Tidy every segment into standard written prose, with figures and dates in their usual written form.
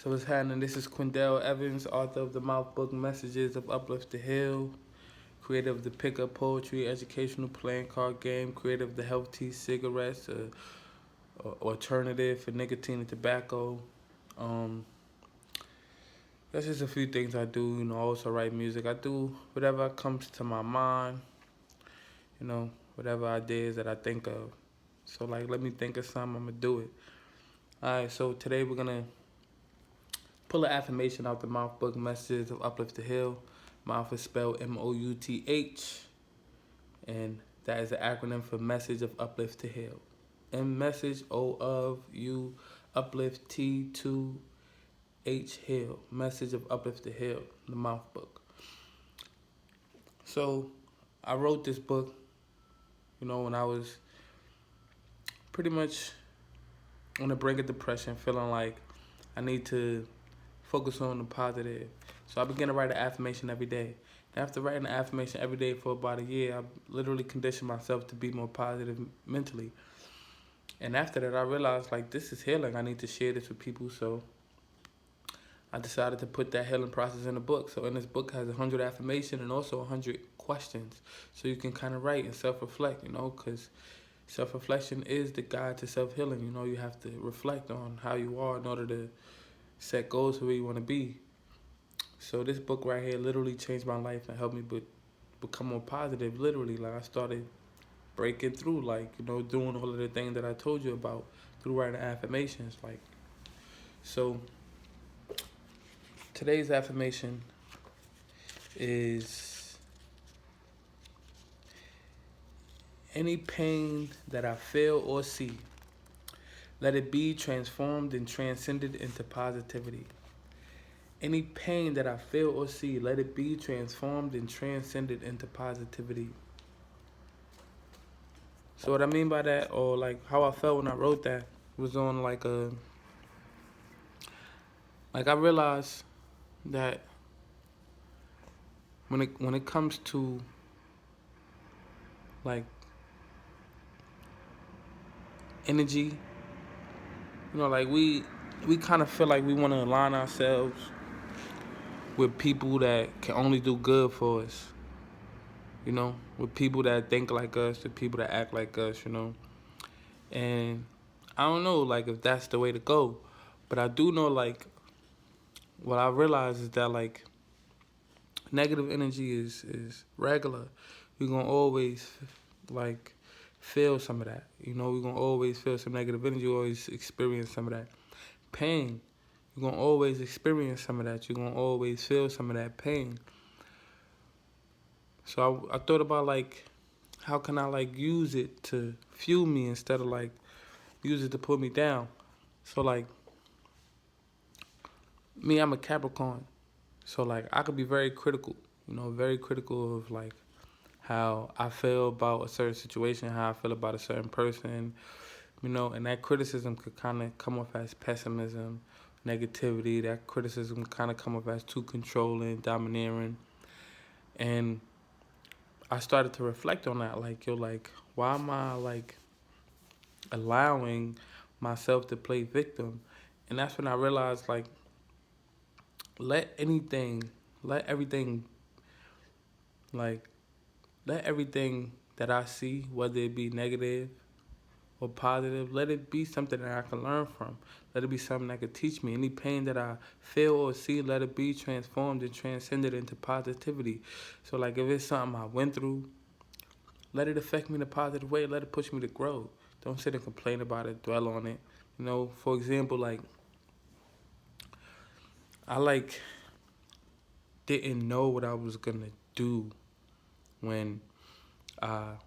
So what's happening? This is Quindell Evans, author of the Mouth book Messages of Uplift the Hill, creator of the Pickup Poetry Educational Playing Card Game, creator of the Health Tea Cigarettes, alternative for nicotine and tobacco. Um, that's just a few things I do. I also write music. I do whatever comes to my mind. Whatever ideas that I think of. So let me think of something. I'ma do it. All right. So today we're gonna pull an affirmation out the Mouth book Messages of Uplift the Hill. Mouth is spelled M.O.U.T.H, and that is the acronym for Message of Uplift to Hill. M message, O of U, uplift T to H Hill. Message of Uplift to Hill, the Mouth book. So I wrote this book, when I was pretty much on the brink of depression, feeling like I need to focus on the positive. So I began to write an affirmation every day. And after writing an affirmation every day for about a year, I literally conditioned myself to be more positive mentally. And after that, I realized this is healing. I need to share this with people. So I decided to put that healing process in a book. So in this book has 100 affirmations and also 100 questions. So you can kind of write and self-reflect, because self-reflection is the guide to self-healing. You have to reflect on how you are in order to set goals for where you want to be. So this book right here literally changed my life and helped me become more positive. Literally, I started breaking through, doing all of the things that I told you about through writing affirmations. So today's affirmation is: any pain that I feel or see, let it be transformed and transcended into positivity. Any pain that I feel or see, let it be transformed and transcended into positivity. So what I mean by that, or how I felt when I wrote that, was on I realized that when it comes to energy, we kind of feel like we want to align ourselves with people that can only do good for us. With people that think like us, with people that act like us. And I don't know if that's the way to go, but I do know what I realize is that negative energy is regular. We're gonna always feel some of that. We're gonna always feel some negative energy, always experience some of that pain. You're gonna always experience some of that. You're gonna always feel some of that pain. So I thought about how can I use it to fuel me instead of use it to put me down. So me, I'm a Capricorn. So I could be very critical, very critical of how I feel about a certain situation, how I feel about a certain person, and that criticism could kind of come off as pessimism, negativity. That criticism kind of come off as too controlling, domineering. And I started to reflect on that, why am I allowing myself to play victim? And that's when I realized let anything, let everything, like let everything that I see, whether it be negative or positive, let it be something that I can learn from. Let it be something that could teach me. Any pain that I feel or see, let it be transformed and transcended into positivity. So if it's something I went through, let it affect me in a positive way. Let it push me to grow. Don't sit and complain about it, dwell on it. For example, I didn't know what I was gonna do when I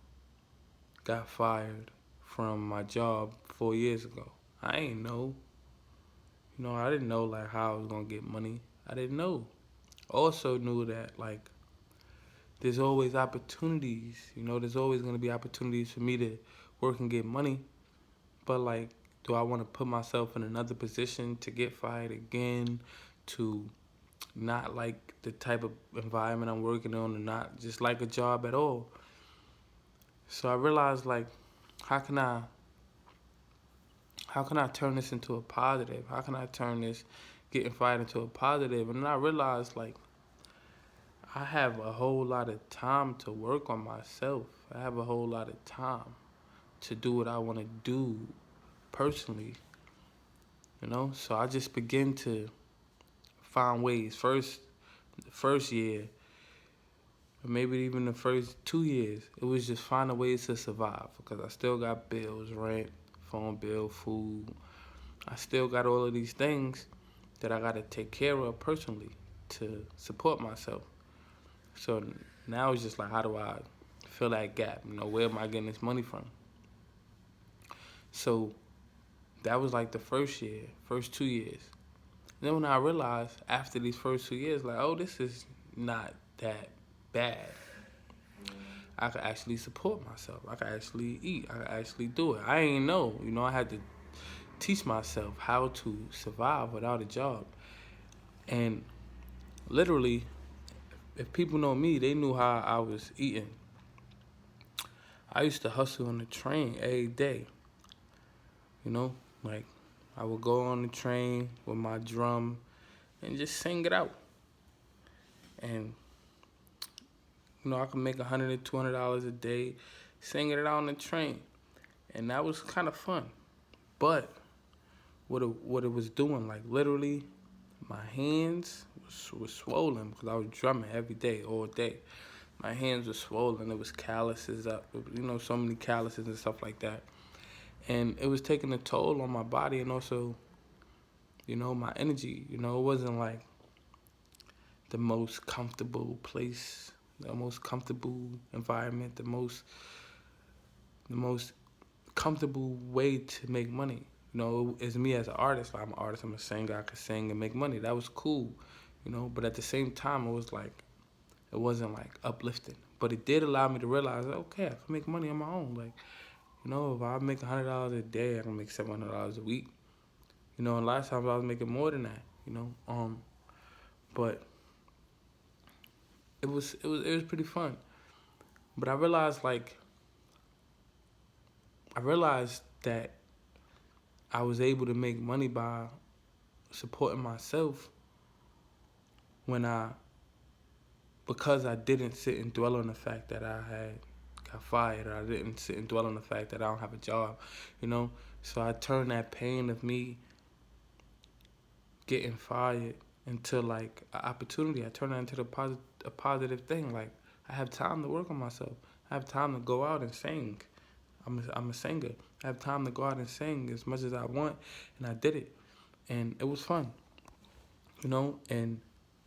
got fired from my job 4 years ago. I ain't know. I didn't know how I was gonna get money. I didn't know. Also knew that there's always opportunities. There's always gonna be opportunities for me to work and get money. But do I want to put myself in another position to get fired again, to not like the type of environment I'm working on, and not just like a job at all? So I realized how can I turn this into a positive? How can I turn this, getting fired into a positive, and then I realized like I have a whole lot of time to work on myself. I have a whole lot of time to do what I want to do personally, you know? So I just begin to find ways. The first year, or maybe even the first 2 years, it was just finding ways to survive because I still got bills, rent, phone bill, food. I still got all of these things that I got to take care of personally to support myself. So now it's just like, how do I fill that gap? You know, where am I getting this money from? So that was like the first year, first 2 years. And then when I realized after these first 2 years, like, oh, this is not that bad. I could actually support myself. I could actually eat. I could actually do it. I ain't know. You know, I had to teach myself how to survive without a job. And literally, if people know me, they knew how I was eating. I used to hustle on the train every day. You know, like I would go on the train with my drum and just sing it out. And I could make $100 to $200 a day singing it out on the train, and that was kind of fun. But what it was doing, like literally, my hands was swollen because I was drumming every day, all day. My hands were swollen. It was calluses up, so many calluses and stuff like that. And it was taking a toll on my body and also, my energy. It wasn't like the most comfortable place, the most comfortable environment, the most comfortable way to make money. It's me as an artist. Like, I'm an artist. I'm a singer. I could sing and make money. That was cool, But at the same time, it wasn't like uplifting. But it did allow me to realize, okay, I can make money on my own. Like, if I make $100 a day, I can make $700 a week. And a lot of times I was making more than that. But it was pretty fun. But I realized that I was able to make money by supporting myself because I didn't sit and dwell on the fact that I had got fired, or I didn't sit and dwell on the fact that I don't have a job, So I turned that pain of me getting fired into like an opportunity. I turned that into a positive thing. Like, I have time to work on myself. I have time to go out and sing. I'm a singer. I have time to go out and sing as much as I want, and I did it, and it was fun, And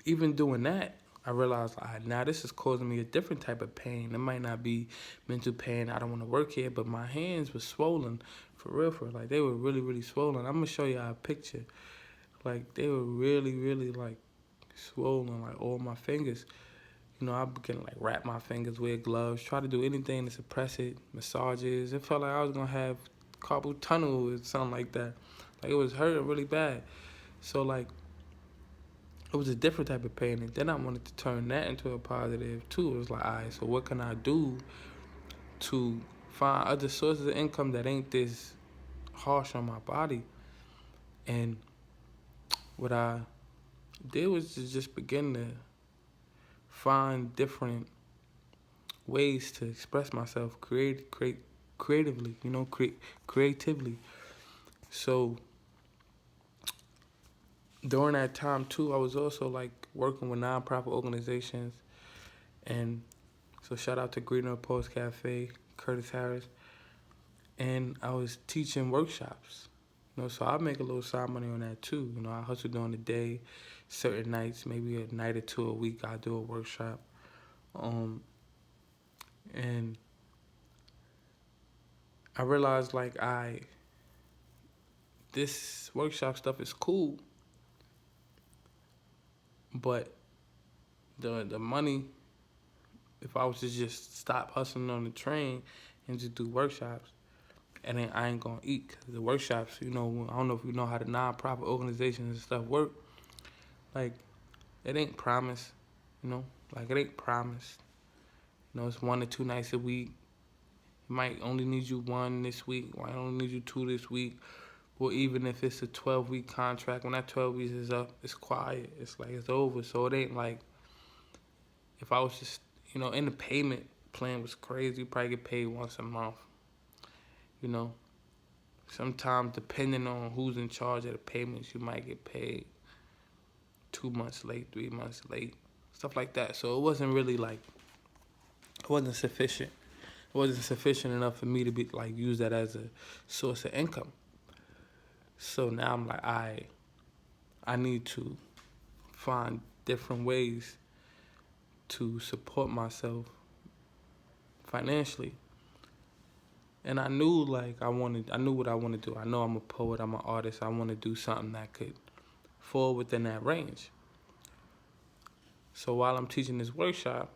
even doing that, I realized, now this is causing me a different type of pain. It might not be mental pain. I don't want to work here, but my hands were swollen, for real. Like, they were really, really swollen. I'm gonna show you a picture. Like, they were really, really like swollen, like all my fingers. I began to like wrap my fingers, wear gloves, try to do anything to suppress it, massages. It felt like I was gonna have carpal tunnel or something like that. Like, it was hurting really bad. So like, it was a different type of pain. And then I wanted to turn that into a positive too. It was like, all right, so what can I do to find other sources of income that ain't this harsh on my body? And what I did was to just begin to find different ways to express myself creatively, creatively. So during that time too, I was also like working with nonprofit organizations, and so shout out to Greener Post Cafe, Curtis Harris, and I was teaching workshops. So I make a little side money on that too. I hustle during the day, certain nights, maybe a night or two a week, I do a workshop. And I realized like this workshop stuff is cool, but the money, if I was to just stop hustling on the train and just do workshops, and then I ain't gonna eat. 'Cause the workshops, I don't know if you know how the nonprofit organizations and stuff work. Like, it ain't promised, like it ain't promised. It's 1 or 2 nights a week. It might only need you 1 this week. Might only need you 2 this week. or even if it's a 12-week contract, when that 12 weeks is up, it's quiet. It's like it's over. So it ain't like if I was just, in the payment plan was crazy. You probably get paid once a month, you know. Sometimes, depending on who's in charge of the payments, you might get paid 2 months late, 3 months late, stuff like that. So it wasn't really like, it wasn't sufficient. It wasn't sufficient enough for me to be like use that as a source of income. So now I'm like, I need to find different ways to support myself financially. And I knew I knew what I want to do. I know I'm a poet, I'm an artist. I want to do something that could fall within that range. So while I'm teaching this workshop,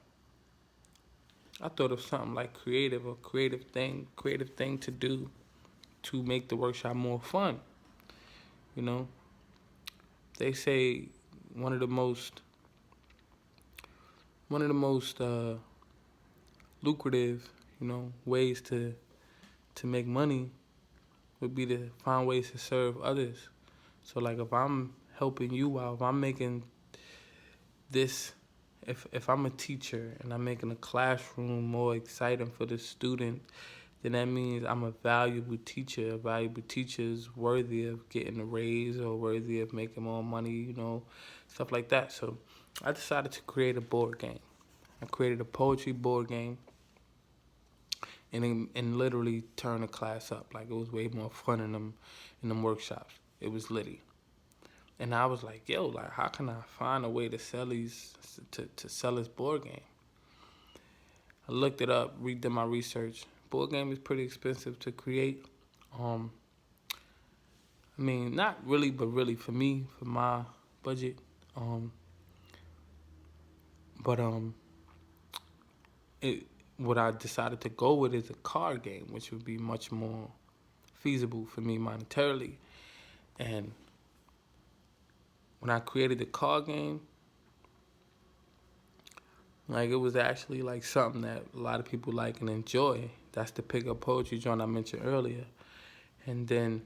I thought of something like creative thing to do to make the workshop more fun. You know, they say one of the most lucrative, ways to make money would be to find ways to serve others. So like if I'm helping you out, if I'm making this, if I'm a teacher and I'm making a classroom more exciting for the student, then that means I'm a valuable teacher. A valuable teacher is worthy of getting a raise or worthy of making more money, stuff like that. So I decided to create a board game. I created a poetry board game and literally turn the class up. Like it was way more fun in them workshops. It was litty. And I was like, yo, like how can I find a way to sell to sell this board game? I looked it up, redid my research. Board game is pretty expensive to create. I mean, not really, but really for me, for my budget. Um, but it what I decided to go with is a card game, which would be much more feasible for me monetarily. And when I created the card game, like it was actually like something that a lot of people like and enjoy. That's the pick up poetry joint I mentioned earlier. And then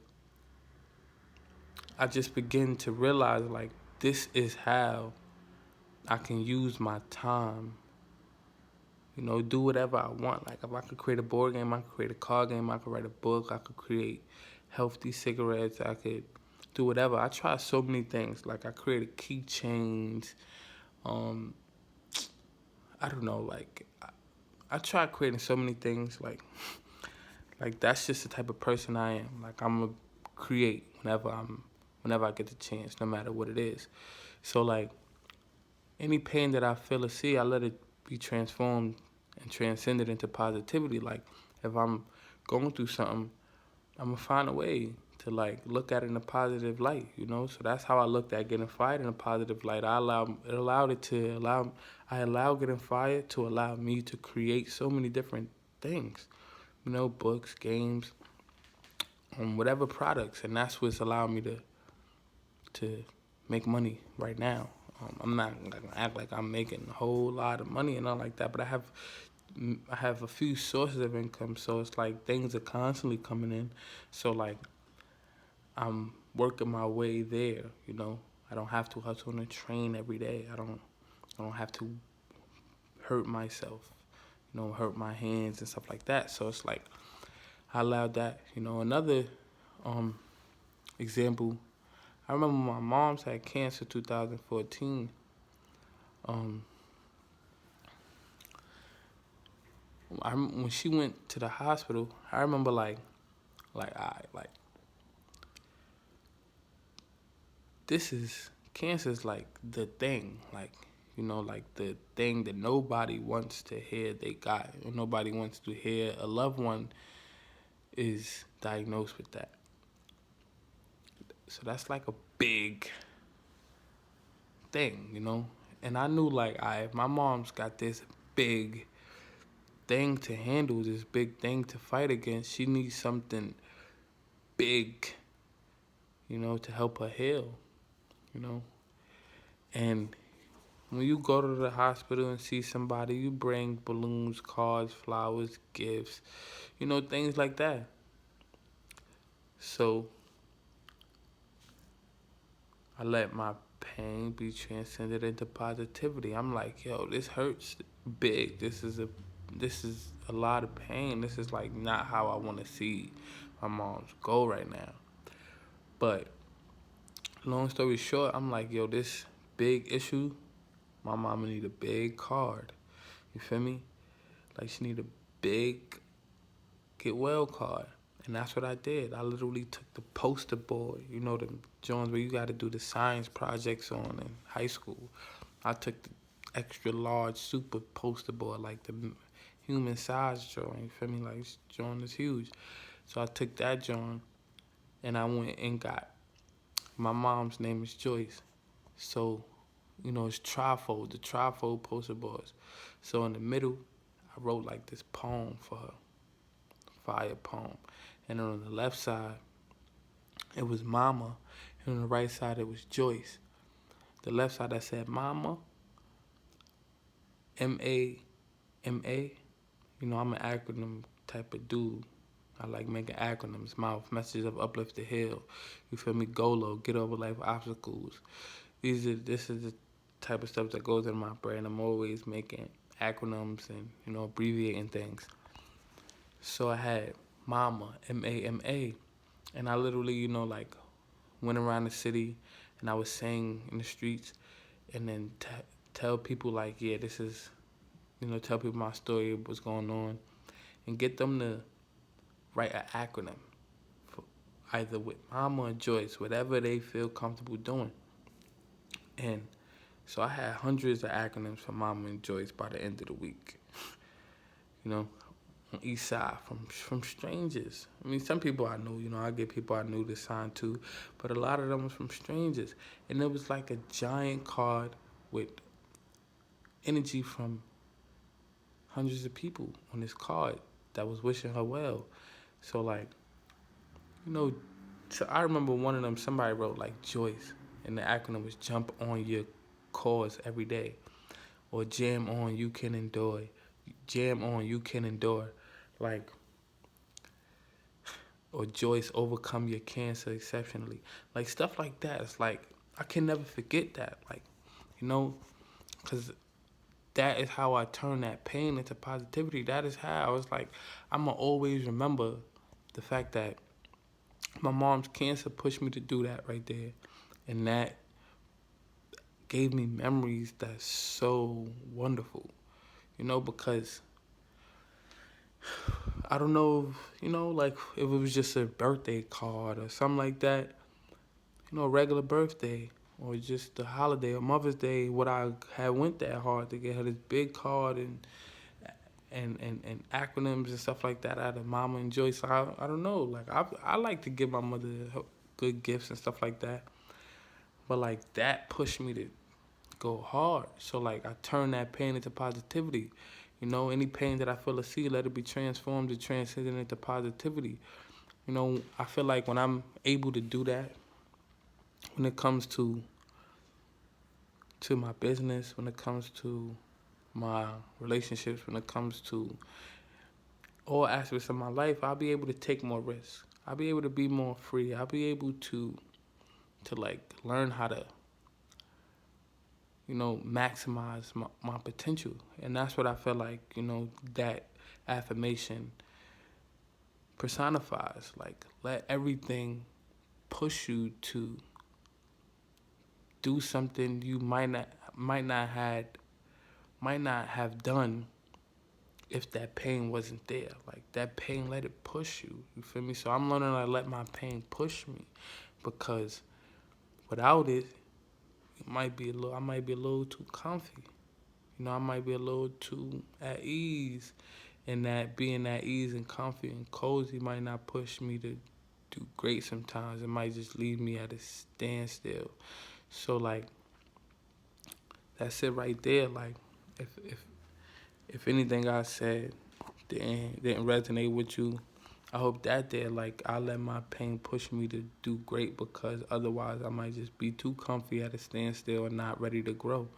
I just began to realize like this is how I can use my time, do whatever I want. Like if I could create a board game, I could create a card game, I could write a book, I could create healthy cigarettes, I could do whatever. I tried so many things. Like I created keychains. I don't know, like I tried creating so many things. Like that's just the type of person I am. Like I'm gonna create whenever I get the chance, no matter what it is. So like any pain that I feel or see, I let it be transformed and transcended into positivity. Like if I'm going through something, I'm gonna find a way to like look at it in a positive light. So that's how I looked at getting fired in a positive light. I allowed getting fired to allow me to create so many different things, books, games, whatever products, and that's what's allowed me to make money right now. I'm not gonna act like I'm making a whole lot of money and all like that, but I have a few sources of income, so it's like things are constantly coming in. So like I'm working my way there. I don't have to hustle and train every day. I don't have to hurt myself, hurt my hands and stuff like that. So it's like I allowed that. Another example, I remember my mom's had cancer 2014. When she went to the hospital, I remember like this is cancer is like the thing, like the thing that nobody wants to hear they got, and nobody wants to hear a loved one is diagnosed with that. So that's like a big thing. And I knew like my mom's got this big thing to handle, this big thing to fight against. She needs something big, to help her heal, you know. And when you go to the hospital and see somebody, you bring balloons, cards, flowers, gifts, things like that. So I let my pain be transcended into positivity. I'm like, yo, this hurts big. This is a lot of pain. This is like not how I want to see my mom's go right now. But long story short, I'm like, yo, this big issue, my mama need a big card. You feel me? Like she need a big get well card. And that's what I did. I literally took the poster board, you know, the joints where you got to do the science projects on in high school. I took the extra large super poster board, like the human size drawing. You feel me? Like this drawing is huge. So I took that drawing and I went and got my mom's name is Joyce. So, you know, it's trifold, the trifold poster boards. So in the middle, I wrote like this poem for her, fire poem. And then on the left side, it was Mama. And on the right side, it was Joyce. The left side, I said Mama, M.A.M.A. You know, I'm an acronym type of dude. I like making acronyms. Mouth, message of uplift the hill. You feel me? GOLO, get over life obstacles. This is the type of stuff that goes in my brain. I'm always making acronyms and, you know, abbreviating things. So I had Mama, M.A.M.A. And I literally, you know, like went around the city and I was saying in the streets and then tell people like, yeah, this is, you know, tell people my story, what's going on, and get them to write an acronym for either with Mama or Joyce, whatever they feel comfortable doing. And so I had hundreds of acronyms for Mama and Joyce by the end of the week. You know, on each side from strangers. I mean, some people I knew, you know, I get people I knew to sign to, but a lot of them was from strangers. And it was like a giant card with energy from hundreds of people on this card that was wishing her well. So like, you know, so I remember one of them, somebody wrote like Joyce, and the acronym was jump on your cause every day. Or jam on, you can endure. Jam on, you can endure. Like, or Joyce, overcome your cancer exceptionally. Like, stuff like that. It's like, I can never forget that. Like, you know, because that is how I turn that pain into positivity. That is how I was like, I'm going to always remember the fact that my mom's cancer pushed me to do that right there. And that gave me memories that's so wonderful, you know, because I don't know, you know, like if it was just a birthday card or something like that, you know, a regular birthday or just a holiday or Mother's Day, what I had went that hard to get her this big card and acronyms and stuff like that out of Mama and Joyce. So I don't know, like I like to give my mother good gifts and stuff like that, but like that pushed me to go hard. So like I turn that pain into positivity. You know, any pain that I feel or see, let it be transformed and transcended into positivity. You know, I feel like when I'm able to do that, when it comes to my business, when it comes to my relationships, when it comes to all aspects of my life, I'll be able to take more risks. I'll be able to be more free. I'll be able to like learn how to, you know, maximize my potential. And that's what I feel like, you know, that affirmation personifies. Like, let everything push you to do something you might not have done if that pain wasn't there. Like that pain, let it push you. You feel me? So I'm learning to let my pain push me, because without it, I might be a little too comfy. You know, I might be a little too at ease, and that being at ease and comfy and cozy might not push me to do great sometimes. It might just leave me at a standstill. So like that's it right there. Like if anything I said didn't resonate with you, I hope that did. Like I let my pain push me to do great, because otherwise I might just be too comfy at a standstill and not ready to grow.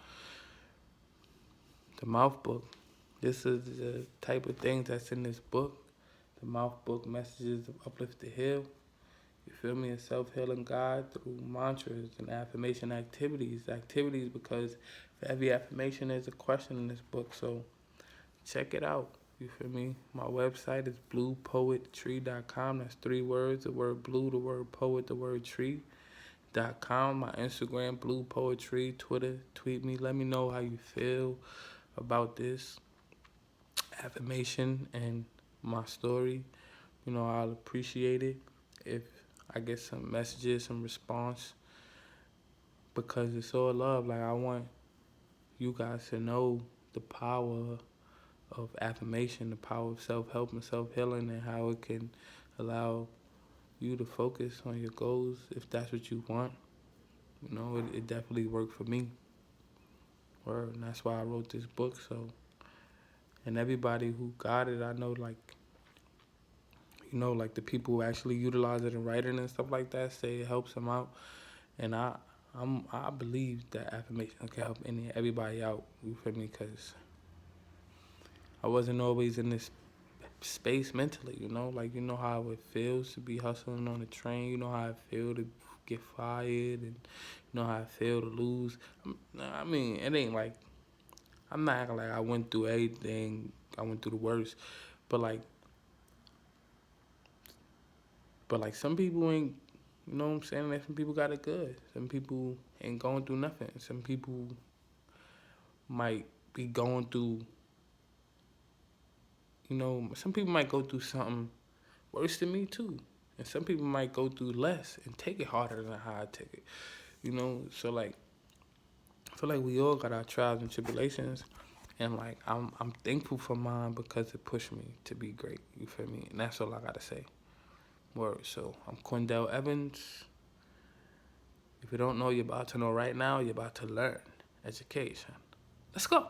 The Mouth Book. This is the type of things that's in this book. The Mouth Book, Messages of Uplift the Hill. You feel me? A self-healing guide through mantras and affirmation activities. Activities because for every affirmation there's a question in this book. So check it out. You feel me? My website is bluepoettree.com. That's 3 words. The word blue, the word poet, the word tree.com. My Instagram, Blue Poetry, Twitter, tweet me. Let me know how you feel about this affirmation and my story. I'll appreciate it if I get some messages, some response, because it's all love. Like, I want you guys to know the power of affirmation, the power of self-help and self-healing, and how it can allow you to focus on your goals if that's what you want. It definitely worked for me. And that's why I wrote this book. So, and everybody who got it, I know, like the people who actually utilize it in writing and stuff like that say it helps them out. And I believe that affirmation can help everybody out. You feel me? Because I wasn't always in this space mentally. Like, how it feels to be hustling on the train. You know how it feel to get fired, and how it feel to lose. I mean, it ain't like, I'm not acting like I went through everything. I went through the worst, but some people ain't. You know what I'm saying? Like, some people got it good. Some people ain't going through nothing. Some people might be going through. Some people might go through something worse than me too, and some people might go through less and take it harder than how I take it. So like, I feel like we all got our trials and tribulations, and like I'm thankful for mine because it pushed me to be great. You feel me? And that's all I gotta say. Word. So I'm Quindell Evans. If you don't know, you're about to know right now. You're about to learn. Education. Let's go.